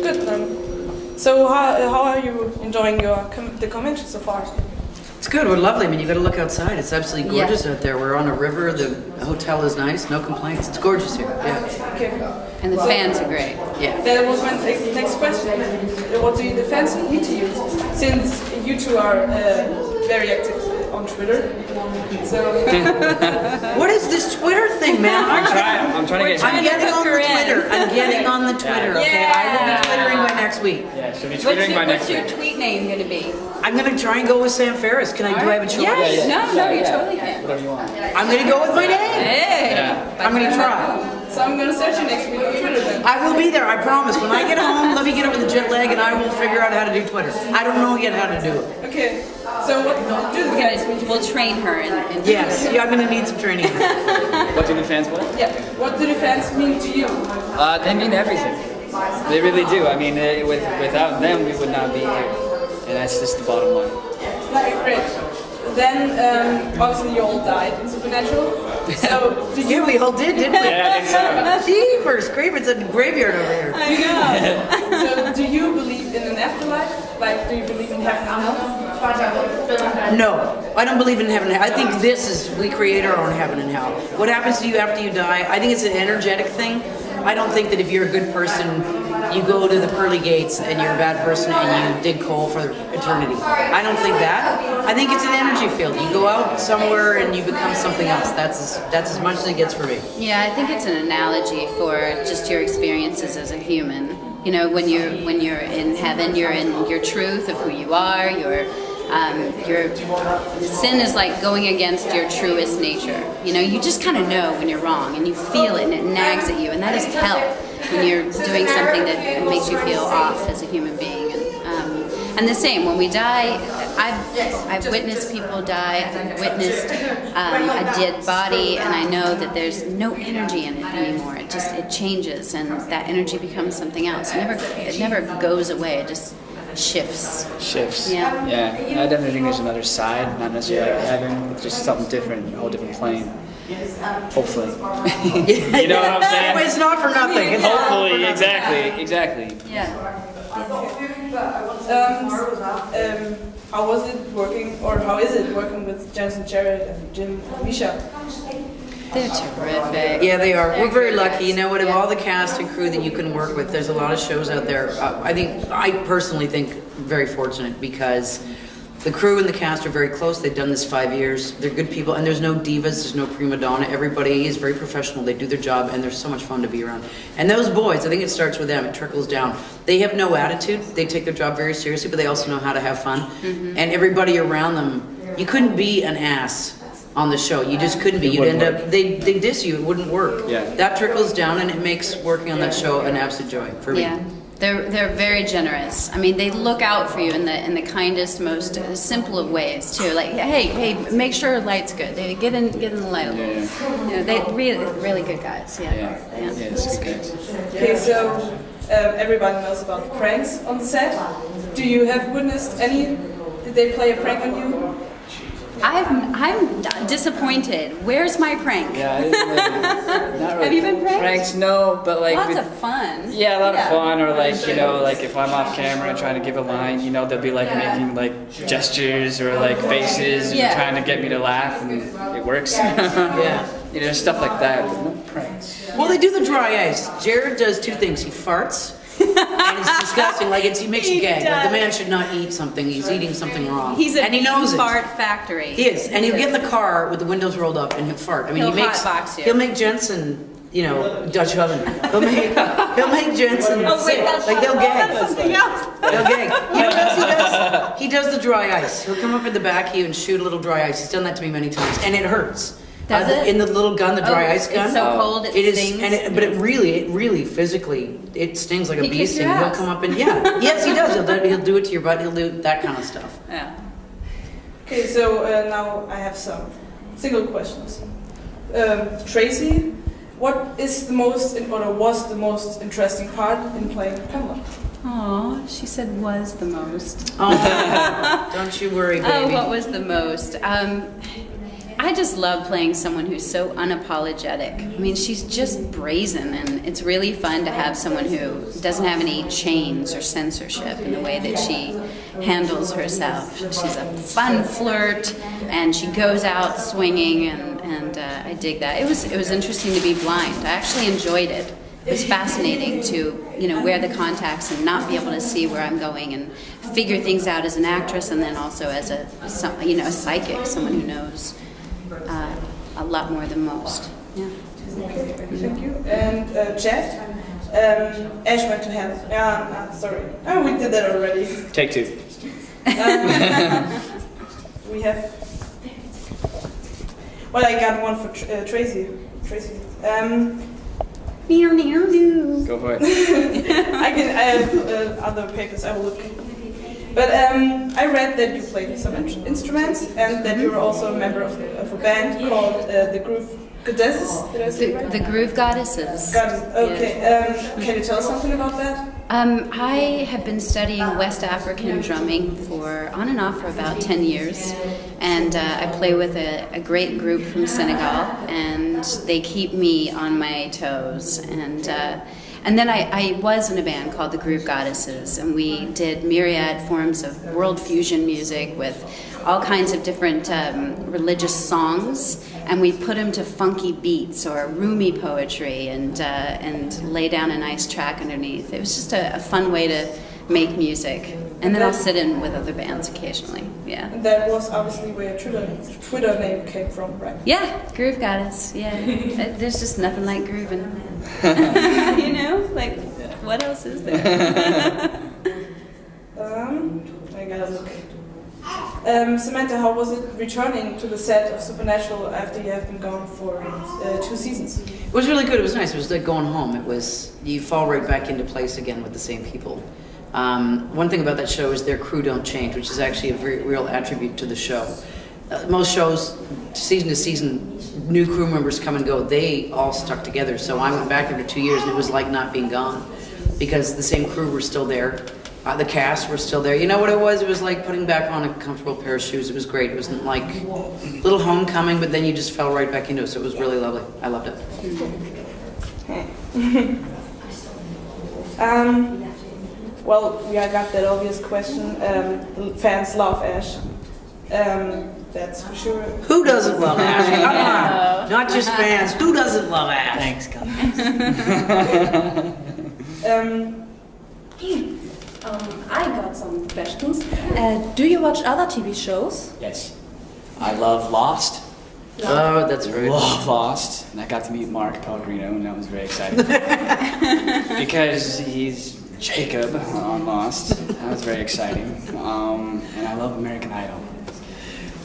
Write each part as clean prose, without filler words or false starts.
good then. So how are you enjoying the convention so far? It's good. We're lovely. I mean, you got to look outside. It's absolutely gorgeous out there. We're on a river. The hotel is nice. No complaints. It's gorgeous here. Yeah. Okay. And the fans are great. Yeah. That was my next question. What do the fans mean to you? Since you two are very active on Twitter. So. What is this Twitter thing, man? I'm trying to get. I'm getting on the Twitter. I'm getting on the Twitter. Okay, I will be twittering by next week. Yeah, she'll be twittering by next week. What's your tweet name going to be? I'm gonna try and go with Sam Ferris. Do I have a choice? Yes. No, you totally can. Whatever you want. I'm gonna go with my name. Hey. Yeah. I'm gonna try. So I'm gonna search you next week on Twitter then. I will be there. I promise. When I get home, let me get over the jet lag, and I will figure out how to do Twitter. I don't know yet how to do it. Okay. So what do the fans mean to you? We'll train her in Yes. Yeah, I'm gonna need some training. What do the fans want? Yeah. What do the fans mean to you? They mean everything. They really do. I mean, without them, we would not be here, and that's just the bottom line. Great. Then obviously you all died in Supernatural. So did you? Yeah, we all did, didn't we? Yeah, I think so. Jeepers, creepers, it's a graveyard over here. I know. So do you believe in an afterlife? Like, do you believe in heaven and hell? No, I don't believe in heaven and hell. I think we create our own heaven and hell. What happens to you after you die, I think it's an energetic thing. I don't think that if you're a good person, you go to the pearly gates and you're a bad person and you dig coal for eternity. I don't think that. I think it's an energy field. You go out somewhere and you become something else. That's as much as it gets for me. Yeah, I think it's an analogy for just your experiences as a human. You know, when you're in heaven, you're in your truth of who you are. Your sin is like going against your truest nature. You know, you just kind of know when you're wrong, and you feel it, and it nags at you, and that is hell when you're doing something that makes you feel off as a human being. And the same when we die. I've witnessed people die. I've witnessed a dead body, and I know that there's no energy in it anymore. It changes, and that energy becomes something else. It never goes away. It just shifts. Yeah. Yeah. I definitely think there's another side, not necessarily like heaven. It's just something different, a whole different plane. Hopefully. You know what I'm saying? It's not for nothing. It's Hopefully, exactly. Yeah. How was it working, or how is it working with Jensen, Jared, and Jim, and Misha? They're terrific. Yeah, they are. We're very lucky. You know what? Of all the cast and crew that you can work with, there's a lot of shows out there. I personally think very fortunate because the crew and the cast are very close. They've done this 5 years. They're good people, and there's no divas, there's no prima donna. Everybody is very professional. They do their job, and they're so much fun to be around. And those boys, I think it starts with them. It trickles down. They have no attitude. They take their job very seriously, but they also know how to have fun. Mm-hmm. And everybody around them, you couldn't be an ass on the show. You just couldn't be. You'd end up, they diss you. It wouldn't work. Yeah. That trickles down, and it makes working on that show an absolute joy for me. Yeah. They're very generous. I mean, they look out for you in the kindest, most simple of ways too. Like, hey, make sure the light's good. They get in the light a little. Yeah. You know, they really good guys. Yeah. It's good guys. Okay, so everybody knows about the pranks on the set. Do you have witnessed any? Did they play a prank on you? I'm disappointed. Where's my prank? Yeah, I didn't really, not really. Have you been pranked? Pranks, no, but like lots of fun. Yeah, a lot of fun, or like, you know, like if I'm off camera and trying to give a line, you know, they'll be like making like gestures or like faces and trying to get me to laugh, and it works. Yeah. You know, stuff like that, but no pranks. Well, they do the dry ice. Jared does two things. He farts. And it's disgusting. Like he makes you gag. Like the man should not eat something. He's eating something wrong. And he knows it. Fart factory. He is, and he'll get in the car with the windows rolled up and he'll fart. I mean, he'll make Jensen, you know, Dutch oven. He'll make Jensen. Like they'll gag. That's something else. They'll gag. You know what else he does? He does the dry ice. He'll come up in the back of you and shoot a little dry ice. He's done that to me many times, and it hurts. Does it? In the little gun, the dry ice gun. It's so cold, it stings. But it really physically, it stings like a beast. And he'll come up and yes, he does. He'll do it to your butt. He'll do that kind of stuff. Yeah. Okay, so now I have some single questions. Traci, what is the most, or was the most interesting part in playing Pamela? Oh, she said was the most. Oh, don't you worry, baby. Oh, what was the most? I just love playing someone who's so unapologetic. I mean, she's just brazen, and it's really fun to have someone who doesn't have any chains or censorship in the way that she handles herself. She's a fun flirt, and she goes out swinging, and I dig that. It was interesting to be blind. I actually enjoyed it. It was fascinating to, you know, wear the contacts and not be able to see where I'm going and figure things out as an actress, and then also as a psychic, someone who knows a lot more than most. Yeah. Okay, thank you. And Jeff, Ash went to hell. Sorry. Oh, we did that already. Take 2. We have. Well, I got one for Traci. Go for it. I have other papers. I will look. But I read that you played some instruments and that you were also a member of a band called the Groove Goddesses. Did I say right? The Groove Goddesses. Okay. Yeah. Can you tell us something about that? I have been studying West African drumming on and off for about 10 years, and I play with a great group from Senegal, and they keep me on my toes. And then I was in a band called the Groove Goddesses, and we did myriad forms of world fusion music with all kinds of different religious songs, and we put them to funky beats or Rumi poetry, and lay down a nice track underneath. It was just a fun way to make music. And then I'll sit in with other bands occasionally. Yeah. And that was obviously where your Twitter name came from, right? Yeah, Groove Goddess. Yeah. There's just nothing like grooving. You know, like what else is there? I gotta look. Samantha, how was it returning to the set of Supernatural after you have been gone for 2 seasons? It was really good. It was nice. It was like going home. It was, you fall right back into place again with the same people. One thing about that show is their crew don't change, which is actually a very real attribute to the show. Most shows, season to season, new crew members come and go. They all stuck together. So I went back after 2 years, and it was like not being gone, because the same crew were still there. The cast were still there. You know what it was? It was like putting back on a comfortable pair of shoes. It was great. It wasn't like a little homecoming, but then you just fell right back into it. So it was really lovely. I loved it. Well, I got that obvious question. Fans love Ash. That's for sure. Who doesn't love Ash? Come on. Not just fans. Who doesn't love Ash? Thanks, guys. I got some questions. Do you watch other TV shows? Yes. I love Lost. Oh, that's very Love Lost. And I got to meet Mark Pellegrino, and that was very exciting. Because he's Jacob on Lost. That was very exciting. And I love American Idol.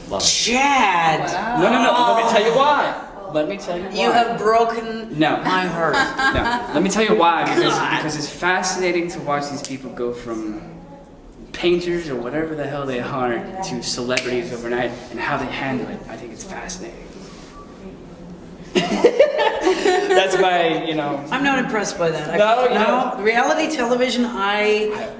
Love it. Chad! No. Let me tell you why. Let me tell you why. You have broken my heart. No. Let me tell you why. Because it's fascinating to watch these people go from painters or whatever the hell they are to celebrities overnight, and how they handle it. I think it's fascinating. That's my, I'm not impressed by that. No. Reality television,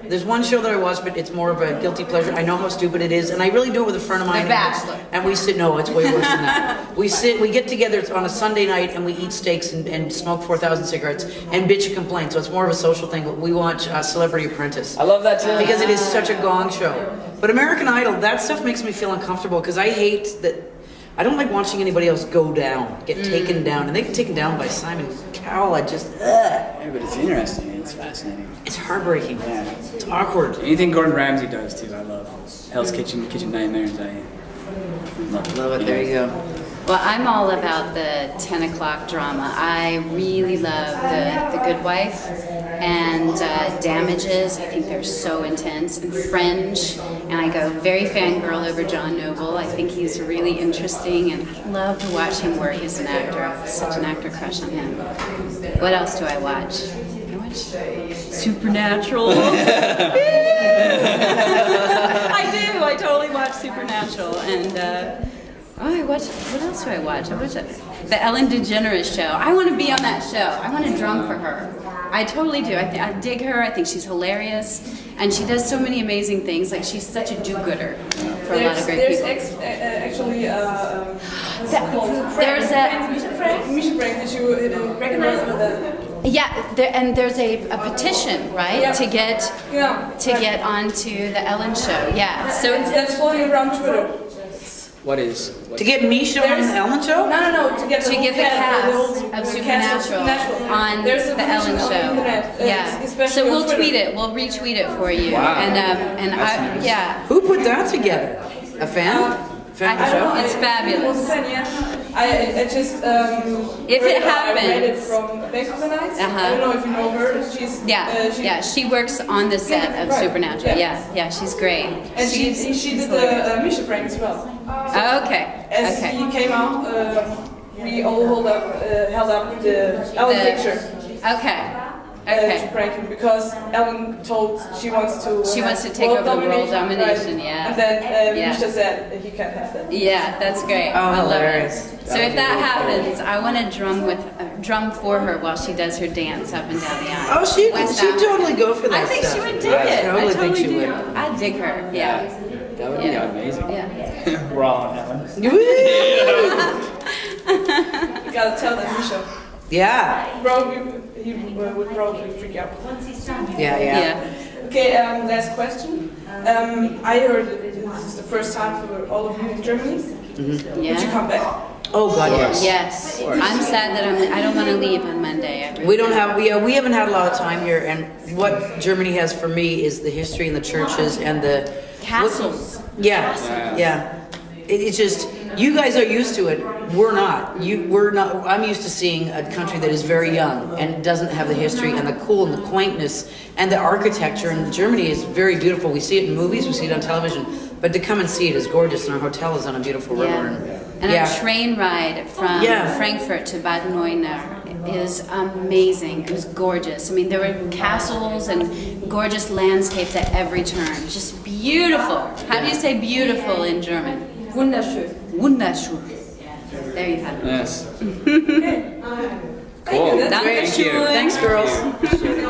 there's one show that I watch, but it's more of a guilty pleasure. I know how stupid it is, and I really do it with a friend of mine. The Bachelor. And we sit, no, it's way worse than that. We get together on a Sunday night, and we eat steaks and smoke 4,000 cigarettes and bitch and complain. So it's more of a social thing, but we watch Celebrity Apprentice. I love that too. Because it is such a gong show. But American Idol, that stuff makes me feel uncomfortable, because I hate that. I don't like watching anybody else go down, get taken down, and they get taken down by Simon Cowell. I just, Yeah, but it's interesting. It's fascinating. It's heartbreaking. Yeah. It's awkward. Anything Gordon Ramsay does too, I love. Hell's Kitchen, Kitchen Nightmares, I love it. There you go. Well, I'm all about the 10 o'clock drama. I really love The Good Wife and Damages. I think they're so intense. And Fringe. And I go very fangirl over John Noble. I think he's really interesting, and I love to watch him work as an actor. I have such an actor crush on him. What else do I watch? I watch Supernatural. I do. I totally watch Supernatural. And what else do I watch? I watch the Ellen DeGeneres show. I want to be on that show. I want to drum for her. I totally do. I dig her. I think she's hilarious, and she does so many amazing things. Like, she's such a do-gooder for a lot of great people. There's actually There's a Misha Frank, did you recognize that? there's a petition, right, Yeah. to get onto the Ellen show. Yeah, so That's floating around Twitter. What is? To get Misha on the Ellen show? No, to get the cast of Supernatural on There's a the Ellen petition on the show. internet, Yeah, especially so on we'll Twitter. tweet it. We'll retweet it for you. Wow. And That's nice. yeah, Who put that together? A fan? Fan of the I don't show? know. It's fabulous. I just If it I read it happens. from Baker Nights. Uh-huh. I don't know if you know her. She's She works on the set of Right. Supernatural. Yeah. Yeah, she's great. and she did the Misha prank as well. Okay. As Okay. he came out, we all held up the Ellen picture. Okay. To Okay. prank him because Ellen told she wants to. She wants to take over world domination, right. yeah. And then Yeah. Misha said he can't have that. Yeah, that's great. Oh, I love hilarious. it. So if that happens, I want to drum for her while she does her dance up and down the aisle. Oh, she'd West Africa. totally go for that I think stuff. she would dig it. I totally think she do. would. I dig her. Yeah. That would be amazing. Yeah. We're all on Ellen. You gotta tell that Misha. Yeah. He would probably freak out. Yeah. Okay, last question. I heard that this is the first time for all of you in Germany. Would you come back? Oh God, yes. Yes. I'm sad that I don't want to leave on Monday. We don't have we haven't had a lot of time here, and what Germany has for me is the history and the churches and the Castles. Yeah. It's just you guys are used to it. We're not. We're not. I'm used to seeing a country that is very young and doesn't have the history and the cool and the quaintness and the architecture. And Germany is very beautiful. We see it in movies. We see it on television. But to come and see it is gorgeous. And our hotel is on a beautiful river. And a train ride from Frankfurt to Bad Neuenahr is amazing. It was gorgeous. I mean, there were castles and gorgeous landscapes at every turn. Just beautiful. How do you say beautiful in German? Wunderschön. Wunderschön. There you have it. Yes. Okay. Cool. That's Danke Thank you. schön. Thanks, girls. Thank you.